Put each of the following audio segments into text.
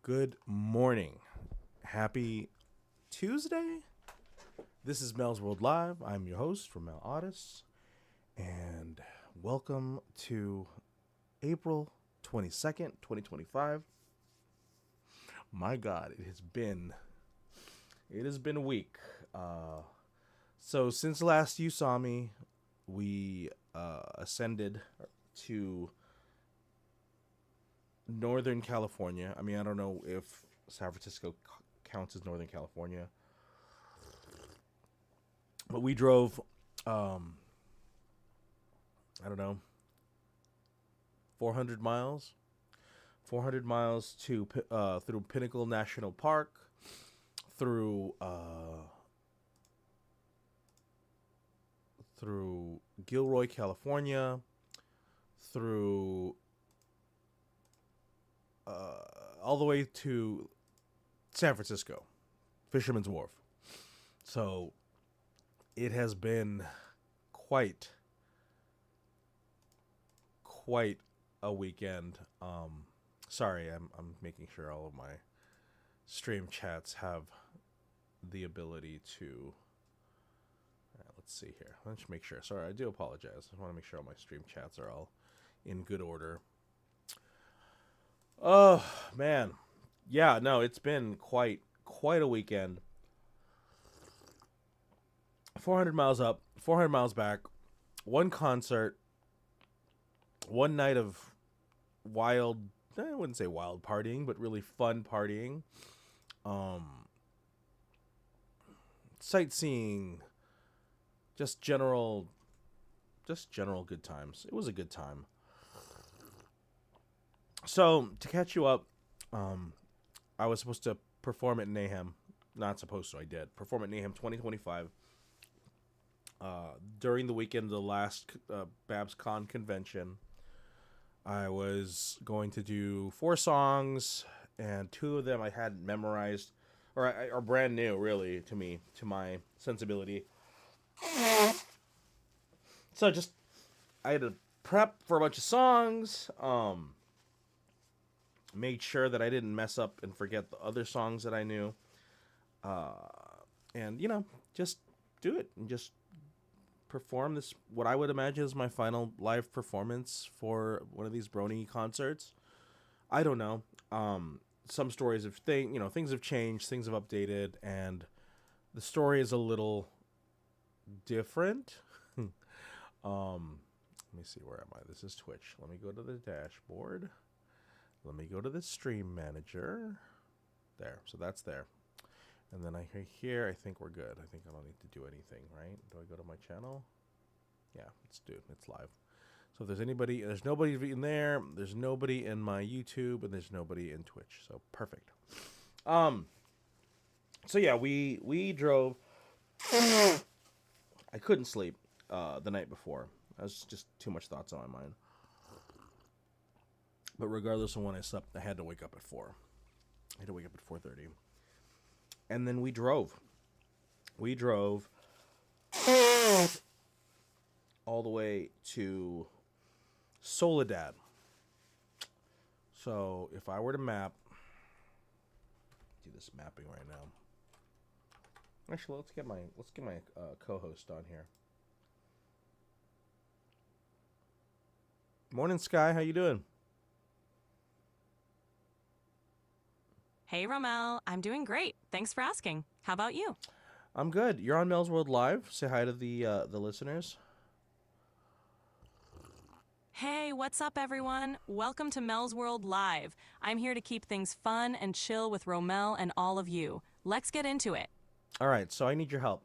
Good morning. Happy Tuesday. This is Melzworld Live. I'm your host from Mel Otis, and welcome to April 22nd, 2025. My God, it has been a week. So since last you saw me, we ascended to Northern California. I mean, I don't know if San Francisco counts as Northern California, but we drove, I don't know, 400 miles to through Pinnacle National Park, through Gilroy, California, through all the way to San Francisco, Fisherman's Wharf. So it has been quite a weekend. Sorry, I'm making sure all of my stream chats have the ability to. Let's see here. Let's make sure. Sorry, I do apologize. I want to make sure all my stream chats are all in good order. Oh, man. Yeah, no, it's been quite a weekend. 400 miles up, 400 miles back, one concert, one night of wild, I wouldn't say wild partying, but really fun partying. Sightseeing, just general good times. It was a good time. So, to catch you up, I was supposed to perform at Mayhem. Not supposed to, I did. Perform at Mayhem 2025. During the weekend of the last BabsCon convention, I was going to do 4 songs, and 2 of them I hadn't memorized, or are brand new, really, to me, to my sensibility. So, I had to prep for a bunch of songs, made sure that I didn't mess up and forget the other songs that I knew. And, just do it and just perform this, what I would imagine is my final live performance for one of these Brony concerts. I don't know. Some stories of things have changed, things have updated, and the story is a little different. Let me see, where am I? This is Twitch. Let me go to the dashboard. Let me go to the stream manager. There. So that's there. And then here, I think we're good. I think I don't need to do anything, right? Do I go to my channel? Yeah, it's live. So if there's nobody in there, there's nobody in my YouTube, and there's nobody in Twitch. So perfect. So yeah, we drove. I couldn't sleep the night before. I was just too much thoughts on my mind. But regardless of when I slept, I had to wake up at 4. I had to wake up at 4:30. And then we drove. We drove all the way to Soledad. So if I were to map, do this mapping right now. Actually, let's get my co-host on here. Morning, Sky. How you doing? Hey, Romel. I'm doing great. Thanks for asking. How about you? I'm good. You're on Melzworld Live. Say hi to the listeners. Hey, what's up, everyone? Welcome to Melzworld Live. I'm here to keep things fun and chill with Romel and all of you. Let's get into it. All right, so I need your help.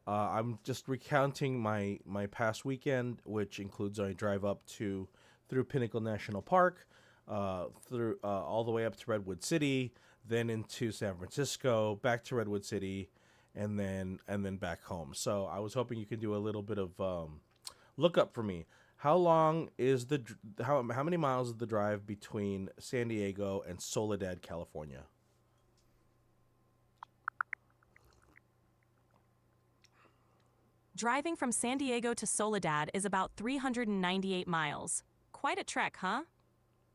I'm just recounting my past weekend, which includes I drive up to through Pinnacle National Park, through all the way up to Redwood City, then into San Francisco, back to Redwood City, and then back home. So I was hoping you could do a little bit of look up for me. How long is how many miles is the drive between San Diego and Soledad, California? Driving from San Diego to Soledad is about 398 miles. Quite a trek, huh?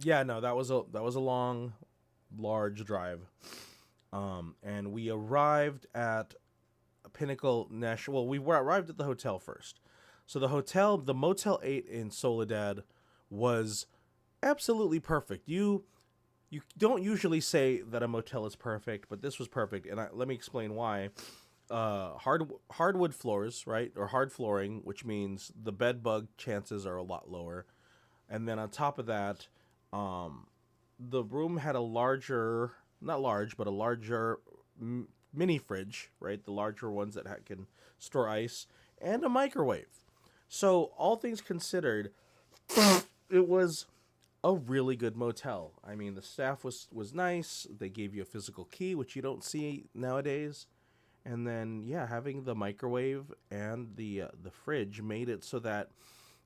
Yeah, no, that was a long, large drive. And we arrived at Pinnacle National. Well, arrived at the hotel first. So the Motel 8 in Soledad was absolutely perfect. You don't usually say that a motel is perfect, but this was perfect, and let me explain why. Hardwood floors, right, or hard flooring, which means the bed bug chances are a lot lower. And then on top of that, um, the room had a larger, not large, but a larger mini fridge, right? The larger ones that can store ice, and a microwave. So all things considered, it was a really good motel. I mean, the staff was nice. They gave you a physical key, which you don't see nowadays. And then yeah, having the microwave and the fridge made it so that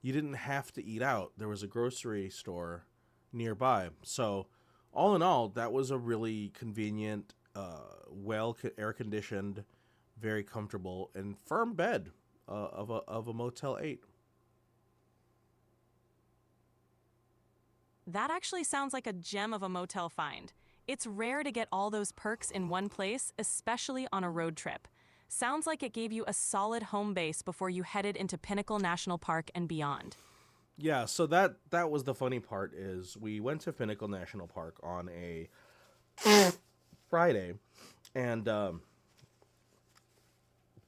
you didn't have to eat out. There was a grocery store nearby. So all in all, that was a really convenient, air conditioned, very comfortable and firm bed of a Motel 8. That actually sounds like a gem of a motel find. It's rare to get all those perks in one place, especially on a road trip. Sounds like it gave you a solid home base before you headed into Pinnacle National Park and beyond. Yeah, so that was the funny part is we went to Pinnacle National Park on a Friday, and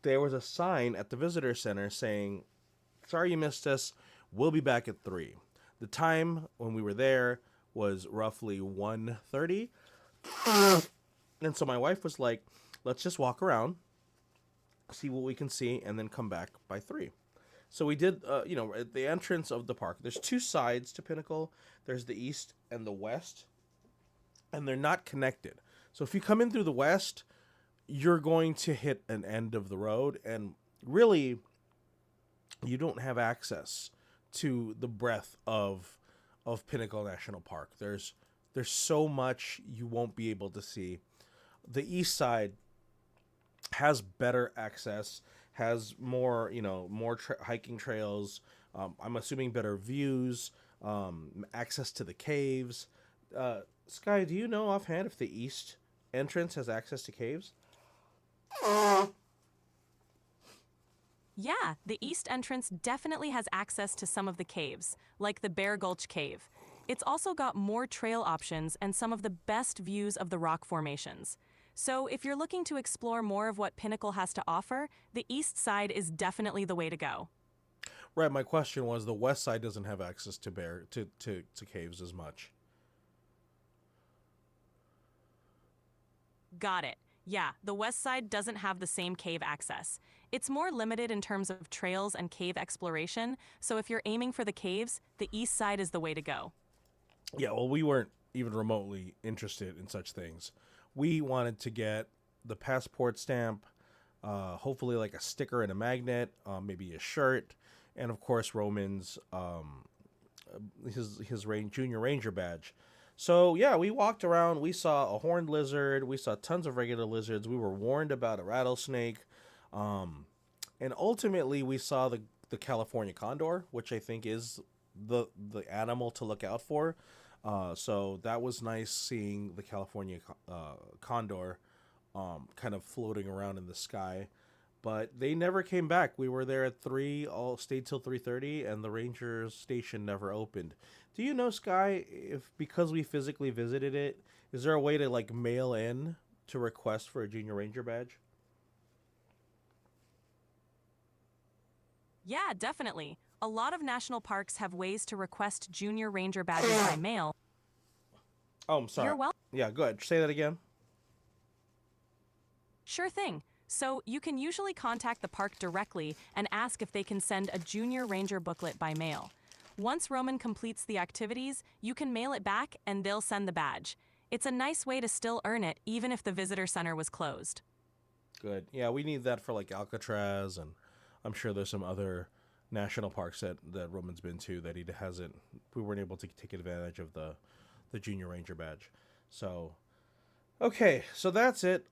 there was a sign at the visitor center saying, "Sorry you missed us. We'll be back at 3." The time when we were there was roughly 1:30, and so my wife was like, "Let's just walk around, see what we can see, and then come back by 3." So we did, at the entrance of the park. There's two sides to Pinnacle. There's the east and the west, and they're not connected. So if you come in through the west, you're going to hit an end of the road, and really, you don't have access to the breadth of Pinnacle National Park. There's so much you won't be able to see. The east side has better access, has more, hiking trails. I'm assuming better views, access to the caves. Sky, do you know offhand if the east entrance has access to caves? Yeah, the east entrance definitely has access to some of the caves, like the Bear Gulch Cave. It's also got more trail options and some of the best views of the rock formations. So if you're looking to explore more of what Pinnacle has to offer, the east side is definitely the way to go. Right. My question was the west side doesn't have access to to caves as much. Got it. Yeah, the west side doesn't have the same cave access. It's more limited in terms of trails and cave exploration, so if you're aiming for the caves, the east side is the way to go. Yeah. Well, we weren't even remotely interested in such things. We wanted to get the passport stamp, hopefully like a sticker and a magnet, maybe a shirt, and of course Roman's junior ranger badge. So yeah, we walked around. We saw a horned lizard. We saw tons of regular lizards. We were warned about a rattlesnake, and ultimately we saw the California condor, which I think is the animal to look out for. So that was nice seeing the California condor, kind of floating around in the sky. But they never came back. We were there at 3, all stayed till 3:30, and the ranger station never opened. Do you know, Sky, if because we physically visited it, is there a way to like mail in to request for a junior ranger badge? Yeah, definitely. A lot of national parks have ways to request junior ranger badges by mail. Oh, I'm sorry. You're welcome. Yeah, go ahead. Say that again. Sure thing. So you can usually contact the park directly and ask if they can send a junior ranger booklet by mail. Once Roman completes the activities, you can mail it back and they'll send the badge. It's a nice way to still earn it even if the visitor center was closed. Good. Yeah, we need that for like Alcatraz, and I'm sure there's some other national parks that Roman's been to that he hasn't. We weren't able to take advantage of the junior ranger badge. So, okay, so that's it.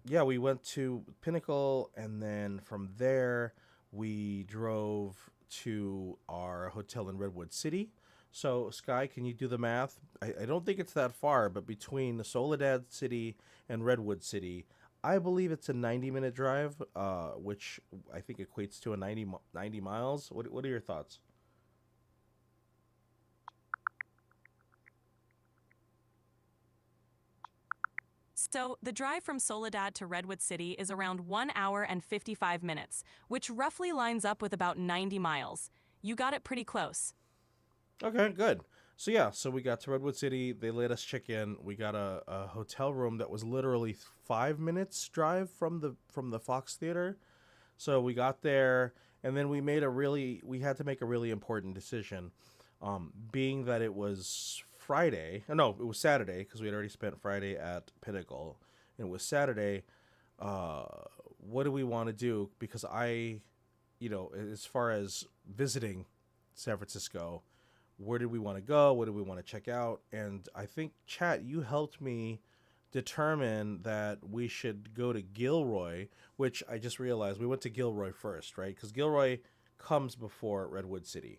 Yeah, we went to Pinnacle, and then from there we drove to our hotel in Redwood City. So, Sky, can you do the math? I don't think it's that far, but between Soledad City and Redwood City, I believe it's a 90-minute drive, which I think equates to a 90 miles. What are your thoughts? So, the drive from Soledad to Redwood City is around 1 hour and 55 minutes, which roughly lines up with about 90 miles. You got it pretty close. Okay, good. So yeah, so we got to Redwood City. They let us check in. We got a hotel room that was literally 5 minutes drive from the Fox Theater. So we got there, and then we had to make a really important decision, being that it was Friday. No, it was Saturday because we had already spent Friday at Pinnacle, and it was Saturday. Uh, what do we want to do? Because as far as visiting San Francisco, where did we want to go? What did we want to check out? And I think, Chat, you helped me determine that we should go to Gilroy, which I just realized we went to Gilroy first, right? Because Gilroy comes before Redwood City.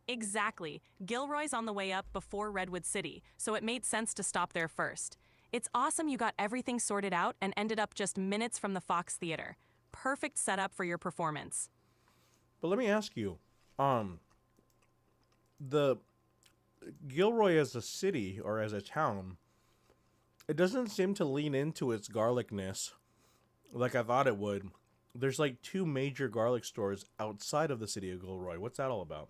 Exactly. Gilroy's on the way up before Redwood City, so it made sense to stop there first. It's awesome you got everything sorted out and ended up just minutes from the Fox Theater. Perfect setup for your performance. But let me ask you, the Gilroy as a city or as a town, it doesn't seem to lean into its garlicness like I thought it would. There's like two major garlic stores outside of the city of Gilroy. What's that all about?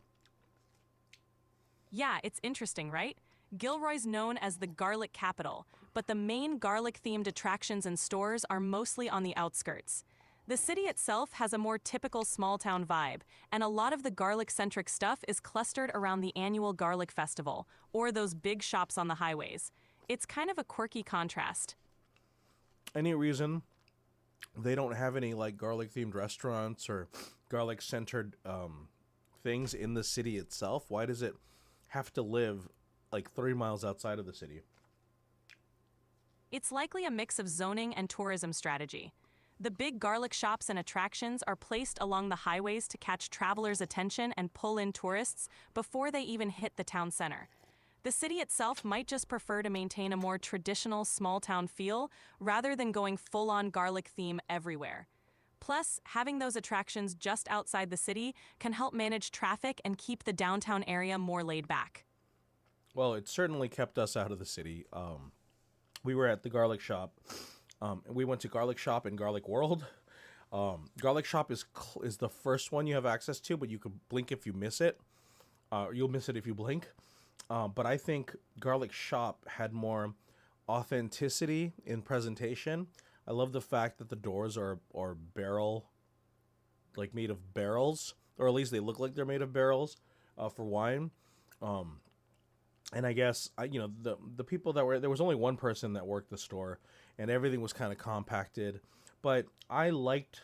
Yeah, it's interesting, right? Gilroy's known as the garlic capital, but the main garlic-themed attractions and stores are mostly on the outskirts. The city itself has a more typical small-town vibe, and a lot of the garlic-centric stuff is clustered around the annual Garlic Festival, or those big shops on the highways. It's kind of a quirky contrast. Any reason they don't have any like garlic themed restaurants or garlic centered things in the city itself? Why does it have to live like 3 miles outside of the city? It's likely a mix of zoning and tourism strategy. The big garlic shops and attractions are placed along the highways to catch travelers' attention and pull in tourists before they even hit the town center. The city itself might just prefer to maintain a more traditional small-town feel rather than going full-on garlic theme everywhere. Plus, having those attractions just outside the city can help manage traffic and keep the downtown area more laid back. Well, it certainly kept us out of the city. We were at the garlic shop. We went to Garlic Shop and Garlic World. Garlic Shop is the first one you have access to, but you can blink if you miss it. You'll miss it if you blink. But I think Garlic Shop had more authenticity in presentation. I love the fact that the doors are barrel, like made of barrels, or at least they look like they're made of barrels for wine. And I guess the people that were there was only one person that worked the store, and everything was kind of compacted. But I liked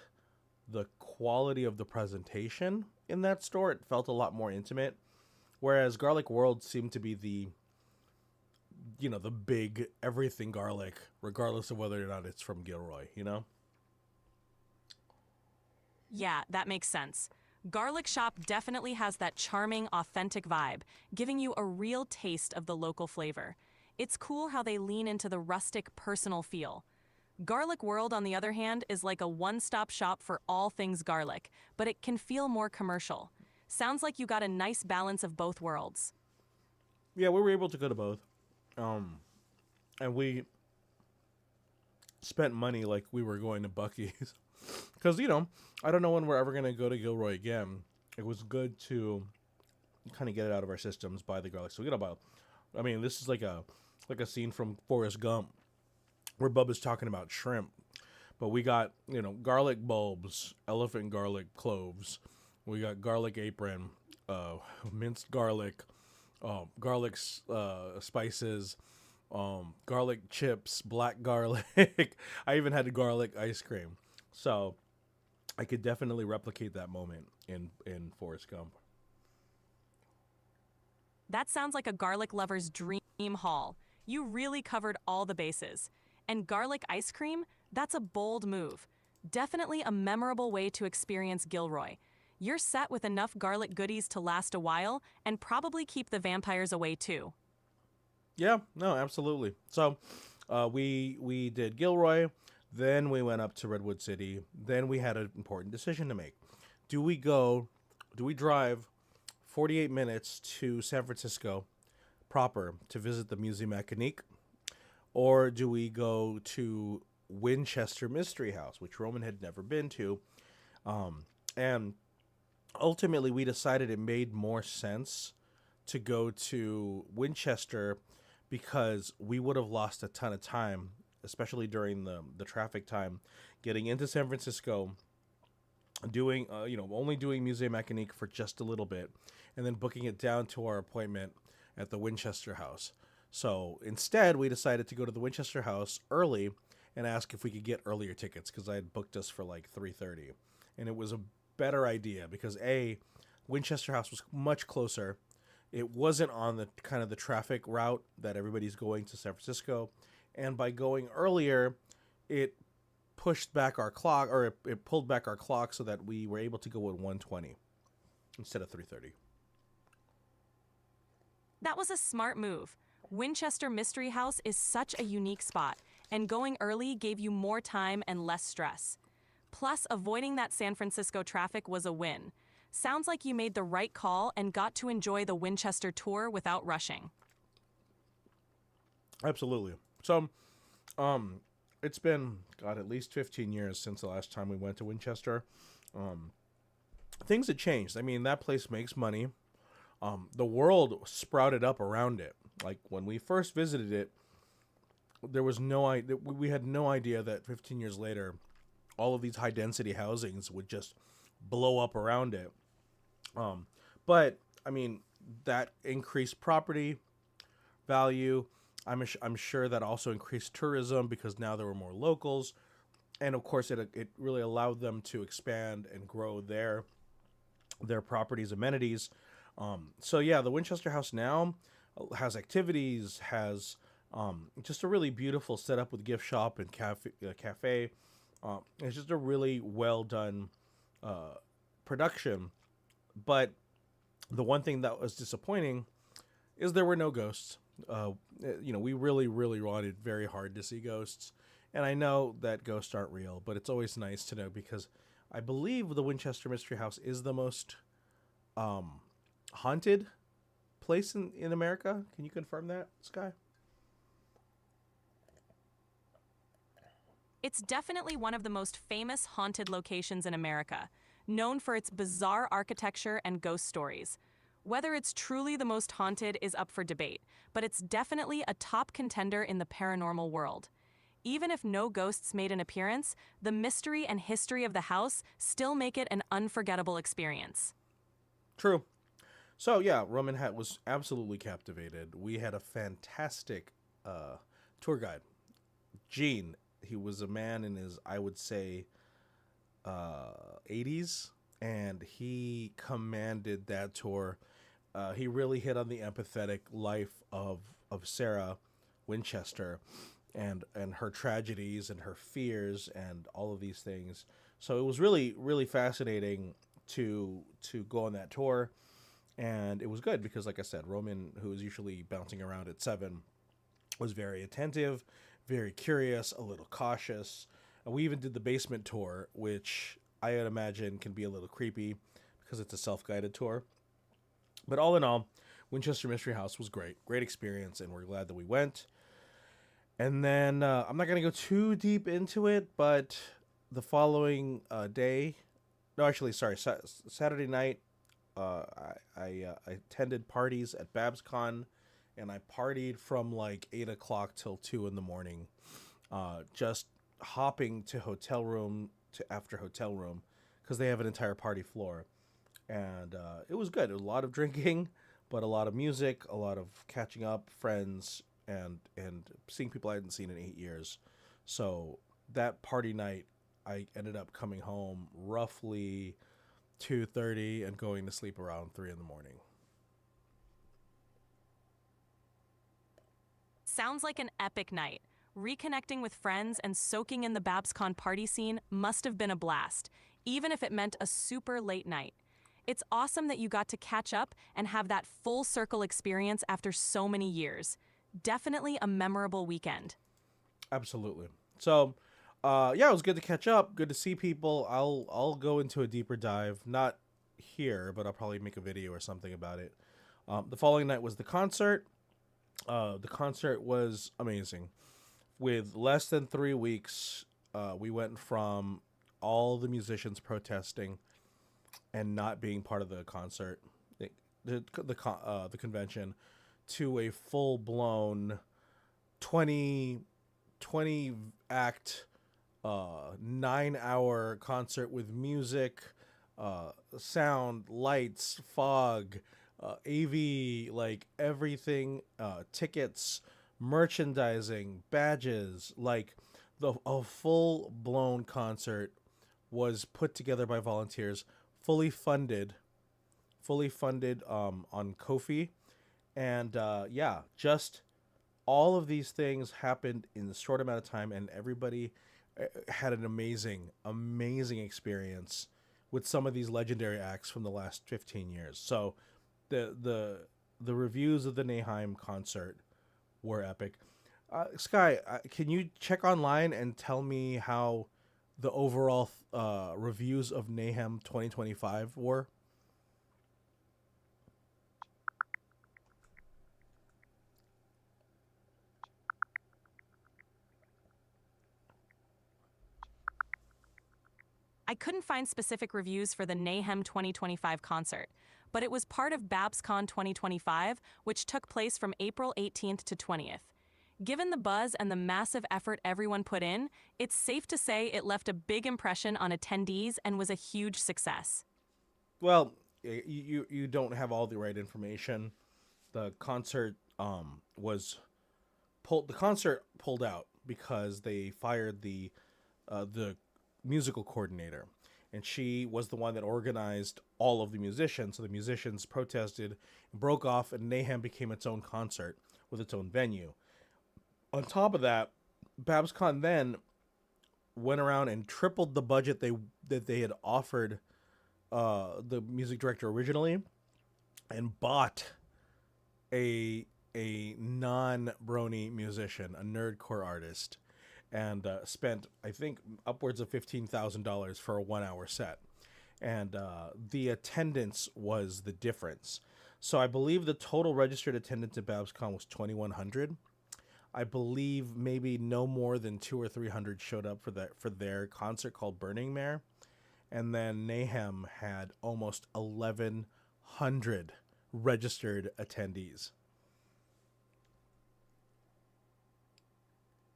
the quality of the presentation in that store. It felt a lot more intimate, whereas Garlic World seemed to be the big everything garlic, regardless of whether or not it's from Gilroy. Yeah, that makes sense. Garlic Shop definitely has that charming, authentic vibe, giving you a real taste of the local flavor. It's cool how they lean into the rustic, personal feel. Garlic World, on the other hand, is like a one-stop shop for all things garlic, but it can feel more commercial. Sounds like you got a nice balance of both worlds. Yeah, we were able to go to both. And we spent money like we were going to Buc-ee's. because I don't know when we're ever gonna go to Gilroy again. It was good to kind of get it out of our systems by the garlic. So we got about, I mean, this is like a scene from Forrest Gump where Bubba's talking about shrimp, but we got garlic bulbs, elephant garlic cloves, we got garlic apron, minced garlic, garlic spices, garlic chips, black garlic. I even had garlic ice cream. So I could definitely replicate that moment in Forrest Gump. That sounds like a garlic lover's dream haul. You really covered all the bases. And garlic ice cream? That's a bold move. Definitely a memorable way to experience Gilroy. You're set with enough garlic goodies to last a while and probably keep the vampires away too. Yeah, no, absolutely. So we did Gilroy, then we went up to Redwood City. Then we had an important decision to make. Do we go? Do we drive 48 minutes to San Francisco proper to visit the Musée Mécanique, or do we go to Winchester Mystery House, which Roman had never been to? And ultimately, we decided it made more sense to go to Winchester because we would have lost a ton of time, especially during the traffic time, getting into San Francisco, doing only doing Musée Mécanique for just a little bit, and then booking it down to our appointment at the Winchester House. So instead, we decided to go to the Winchester House early and ask if we could get earlier tickets because I had booked us for like 3:30, and it was a better idea because Winchester House was much closer. It wasn't on the kind of the traffic route that everybody's going to San Francisco, and by going earlier, it pushed back our clock, or it pulled back our clock so that we were able to go at 1:20 instead of 3:30. That was a smart move. Winchester Mystery House is such a unique spot, and going early gave you more time and less stress. Plus, avoiding that San Francisco traffic was a win. Sounds like you made the right call and got to enjoy the Winchester tour without rushing. Absolutely. So, it's been at least 15 years since the last time we went to Winchester. Things had changed. I mean, that place makes money. The world sprouted up around it. Like when we first visited it, there was no idea. We had no idea that 15 years later, all of these high density housings would just blow up around it. But I mean, that increased property value. I'm sure that also increased tourism because now there were more locals, and of course it really allowed them to expand and grow their properties amenities. So yeah, the Winchester House now has activities, has just a really beautiful setup with gift shop and cafe. It's just a really well done production. But the one thing that was disappointing is there were no ghosts. We really, really wanted very hard to see ghosts. And I know that ghosts aren't real, but it's always nice to know because I believe the Winchester Mystery House is the most haunted place in America. Can you confirm that, Sky? It's definitely one of the most famous haunted locations in America, known for its bizarre architecture and ghost stories. Whether it's truly the most haunted is up for debate, but it's definitely a top contender in the paranormal world. Even if no ghosts made an appearance, the mystery and history of the house still make it an unforgettable experience. True. So yeah, Roman was absolutely captivated. We had a fantastic tour guide, Gene. He was a man in his, I would say, 80s, and he commanded that tour. He really hit on the empathetic life of Sarah Winchester and her tragedies and her fears and all of these things. So it was really, really fascinating to go on that tour. And it was good because, like I said, Roman, who is usually bouncing around at 7, was very attentive, very curious, a little cautious. And we even did the basement tour, which I would imagine can be a little creepy because it's a self-guided tour. But all in all, Winchester Mystery House was great. Great experience, and we're glad that we went. And then I'm not going to go too deep into it, but the following day, no, actually, sorry, Saturday night, I attended parties at BabsCon, and I partied from like 8 o'clock till 2 in the morning, just hopping to hotel room to after hotel room because they have an entire party floor, and it was good. It was a lot of drinking, but a lot of music, a lot of catching up, friends, and seeing people I hadn't seen in 8 years. So that party night, I ended up coming home roughly 2:30 and going to sleep around 3 in the morning. Sounds like an epic night. Reconnecting with friends and soaking in the BabsCon party scene must have been a blast, even if it meant a super late night. It's awesome that you got to catch up and have that full circle experience after so many years. Definitely a memorable weekend. Absolutely. So, yeah, it was good to catch up. Good to see people. I'll go into a deeper dive, not here, but I'll probably make a video or something about it. The following night was the concert. The concert was amazing. With less than 3 weeks, we went from all the musicians protesting and not being part of the concert, the convention, to a full blown 20 20 act 9 hour concert with music, sound, lights, fog, AV, like everything, tickets, merchandising, badges, like a full blown concert was put together by volunteers, fully funded, on Kofi, and yeah, just all of these things happened in a short amount of time, and everybody had an amazing experience with some of these legendary acts from the last 15 years. So the reviews of the Nahheim concert were epic. Sky, can you check online and tell me how the overall reviews of Nahheim 2025 were? I couldn't find specific reviews for the Nahheim 2025 concert, but it was part of BabsCon 2025, which took place from April 18th to 20th. Given the buzz and the massive effort everyone put in, it's safe to say it left a big impression on attendees and was a huge success. Well, you don't have all the right information. The concert was pulled. The concert pulled out because they fired the musical coordinator, and she was the one that organized all of the musicians. So the musicians protested, broke off, and Nahheim became its own concert with its own venue. On top of that, BabsCon then went around and tripled the budget they had offered the music director originally, and bought a non brony musician, a nerdcore artist, and spent, I think, upwards of $15,000 for a 1 hour set. And the attendance was the difference. So I believe the total registered attendance at BabsCon was 2,100. I believe maybe no more than 200 or 300 showed up for their concert called Burning Mare, and then Nahheim had almost 1,100 registered attendees.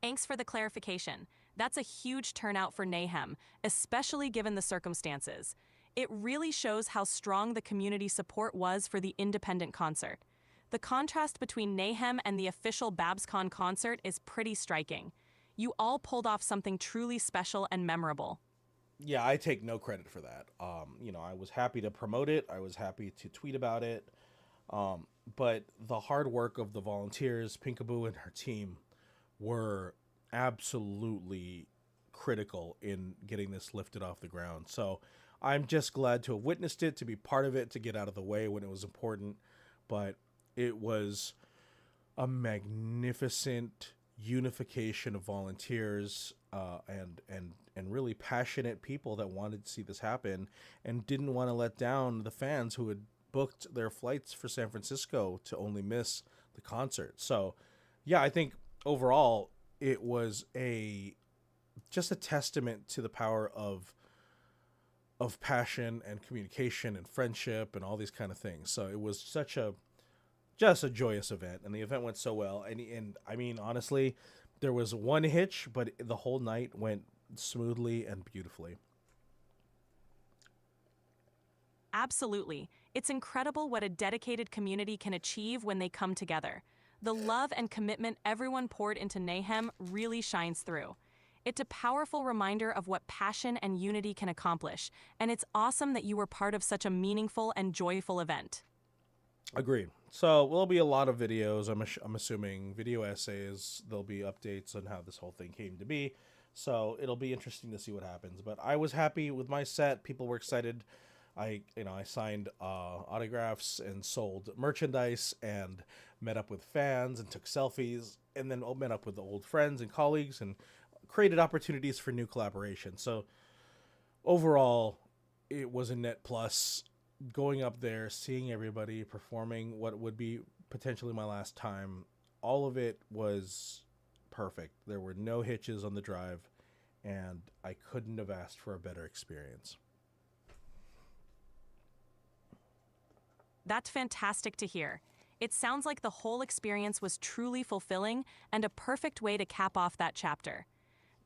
Thanks for the clarification. That's a huge turnout for Nahheim, especially given the circumstances. It really shows how strong the community support was for the independent concert. The contrast between Nahheim and the official BabsCon concert is pretty striking. You all pulled off something truly special and memorable. Yeah, I take no credit for that. I was happy to promote it. I was happy to tweet about it. But the hard work of the volunteers, Pinkaboo and her team, were absolutely critical in getting this lifted off the ground. So I'm just glad to have witnessed it, to be part of it, to get out of the way when it was important. But it was a magnificent unification of volunteers, and really passionate people that wanted to see this happen and didn't want to let down the fans who had booked their flights for San Francisco to only miss the concert. So, yeah, I think overall it was a just a testament to the power of passion and communication and friendship and all these kind of things. So it was such a just a joyous event, and the event went so well. And I mean, honestly, there was one hitch, but the whole night went smoothly and beautifully. Absolutely. It's incredible what a dedicated community can achieve when they come together. The love and commitment everyone poured into Nahum really shines through. It's a powerful reminder of what passion and unity can accomplish, and it's awesome that you were part of such a meaningful and joyful event. Agreed. So there'll be a lot of videos. I'm assuming video essays. There'll be updates on how this whole thing came to be. So it'll be interesting to see what happens. But I was happy with my set. People were excited. I signed autographs and sold merchandise and met up with fans and took selfies and then met up with the old friends and colleagues and created opportunities for new collaboration. So overall, it was a net plus going up there, seeing everybody performing what would be potentially my last time. All of it was perfect. There were no hitches on the drive, and I couldn't have asked for a better experience. That's fantastic to hear. It sounds like the whole experience was truly fulfilling and a perfect way to cap off that chapter.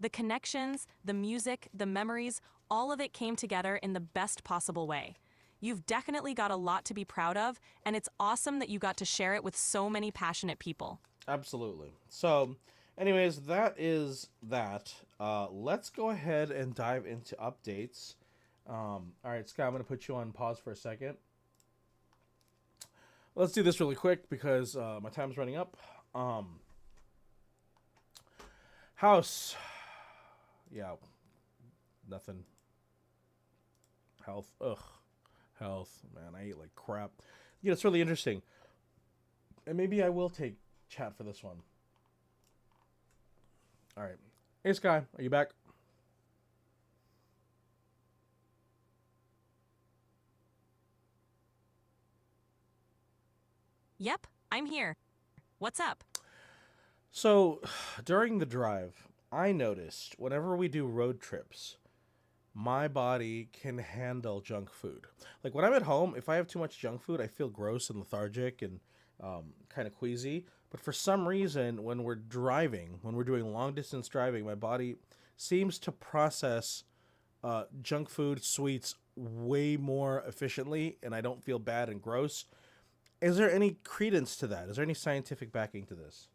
The connections, the music, the memories, all of it came together in the best possible way. You've definitely got a lot to be proud of, and it's awesome that you got to share it with so many passionate people. Absolutely. So, anyways, that is that. Let's go ahead and dive into updates. All right, Scott, I'm going to put you on pause for a second. Let's do this really quick because my time's running up. House. Yeah. Nothing. Health. Ugh. Health. Man, I eat like crap. Yeah, it's really interesting. And maybe I will take chat for this one. All right. Hey, Sky. Are you back? Yep, I'm here. What's up? So, during the drive, I noticed whenever we do road trips, my body can handle junk food. Like when I'm at home, if I have too much junk food, I feel gross and lethargic and kind of queasy. But for some reason, when we're driving, when we're doing long distance driving, my body seems to process junk food, sweets way more efficiently, and I don't feel bad and gross. Is there any credence to that? Is there any scientific backing to this?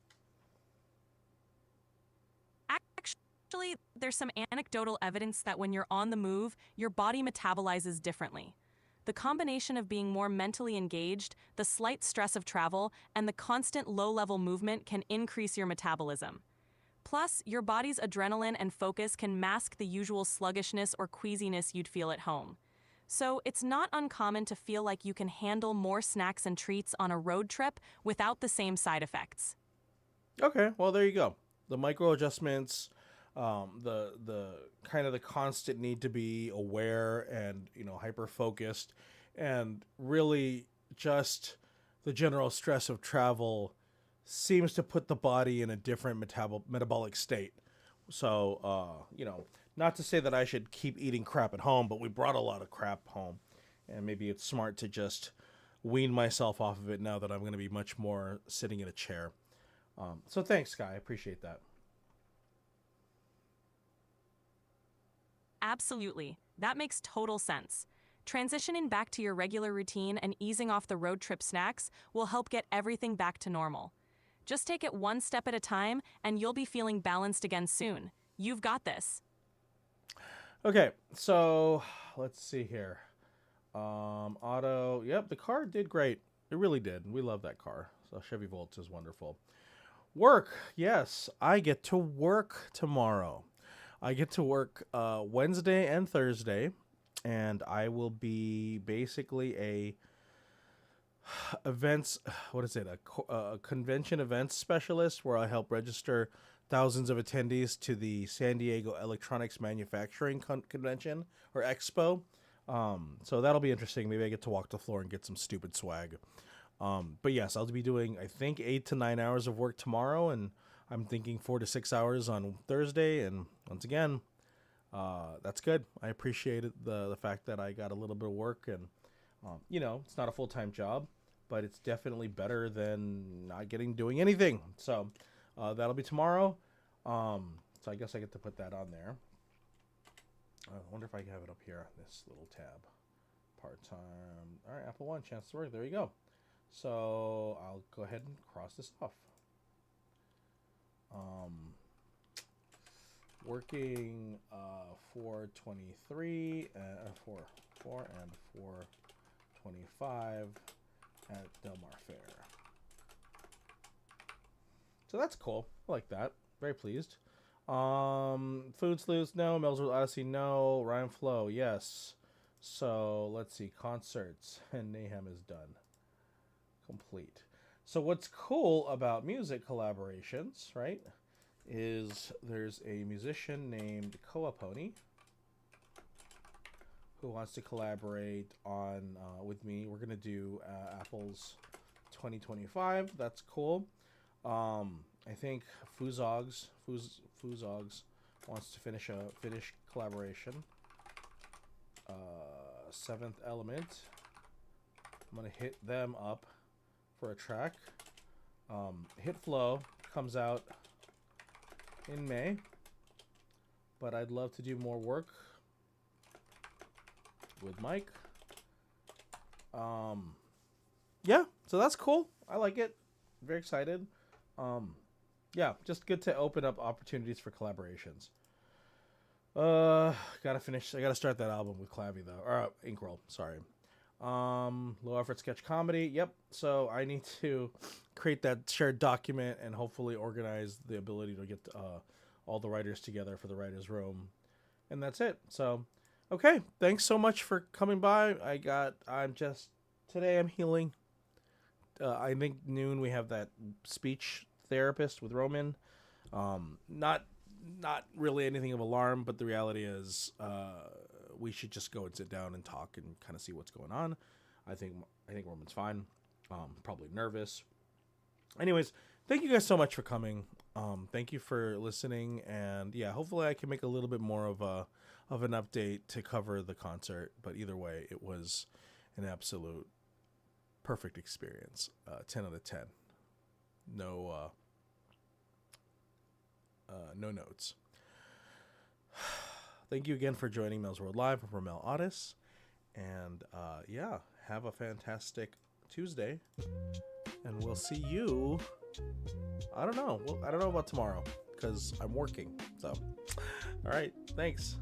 Actually, there's some anecdotal evidence that when you're on the move, your body metabolizes differently. The combination of being more mentally engaged, the slight stress of travel, and the constant low-level movement can increase your metabolism. Plus, your body's adrenaline and focus can mask the usual sluggishness or queasiness you'd feel at home. So, it's not uncommon to feel like you can handle more snacks and treats on a road trip without the same side effects. Okay, well there you go. The micro adjustments, the kind of the constant need to be aware and hyper focused, and really just the general stress of travel seems to put the body in a different metabolic state. So not to say that I should keep eating crap at home, but we brought a lot of crap home, and maybe it's smart to just wean myself off of it now that I'm going to be much more sitting in a chair. So thanks, Sky. I appreciate that. Absolutely. That makes total sense. Transitioning back to your regular routine and easing off the road trip snacks will help get everything back to normal. Just take it one step at a time, and you'll be feeling balanced again soon. You've got this. Okay, so let's see here. Auto. Yep, the car did great. It really did. We love that car. So Chevy Volt is wonderful. Work. Yes, I get to work tomorrow. I get to work Wednesday and Thursday, and I will be basically a events. What is it? A convention events specialist, where I help register thousands of attendees to the San Diego Electronics Manufacturing Convention or Expo. So that'll be interesting. Maybe I get to walk the floor and get some stupid swag. But yes, I'll be doing, I think, 8 to 9 hours of work tomorrow, and I'm thinking 4 to 6 hours on Thursday, and once again, that's good. I appreciated the fact that I got a little bit of work, and it's not a full-time job, but it's definitely better than not doing anything. So that'll be tomorrow. So I guess I get to put that on there. I wonder if I can have it up here on this little tab. Part-time. All right, Apple One, chance to work. There you go. So I'll go ahead and cross this off. Working 423 and 4 and 425 at Del Mar Fair. So that's cool. I like that. Very pleased. Food Sleuths, no. Melzworld Odyssey, no. Rhyme Flow, yes. So let's see. Concerts and Mayhem is done. Complete. So what's cool about music collaborations, right, is there's a musician named Koa Pony who wants to collaborate on with me. We're gonna do Apple's 2025. That's cool. I think Fuzogs wants to finish collaboration. Seventh Element. I'm gonna hit them up for a track. Hit Flow comes out in May, but I'd love to do more work with Mike. Yeah, so that's cool. I like it. Very excited. Yeah, just good to open up opportunities for collaborations. I gotta start that album with Clavy though, or Inkroll, sorry. Low effort sketch comedy. Yep. So I need to create that shared document and hopefully organize the ability to get all the writers together for the writers' room, and that's it. So, okay. Thanks so much for coming by. Today I'm healing. I think noon we have that speech therapist with Roman. Not really anything of alarm, but the reality is we should just go and sit down and talk and kind of see what's going on. I think Roman's fine. Probably nervous. Anyways, thank you guys so much for coming. Thank you for listening, and yeah, hopefully I can make a little bit more of an update to cover the concert. But either way, it was an absolute perfect experience. 10 out of 10. No notes. Thank you again for joining Melzworld Live from Mel Otis. And yeah, have a fantastic Tuesday. And we'll see you. I don't know. I don't know about tomorrow because I'm working. So, all right. Thanks.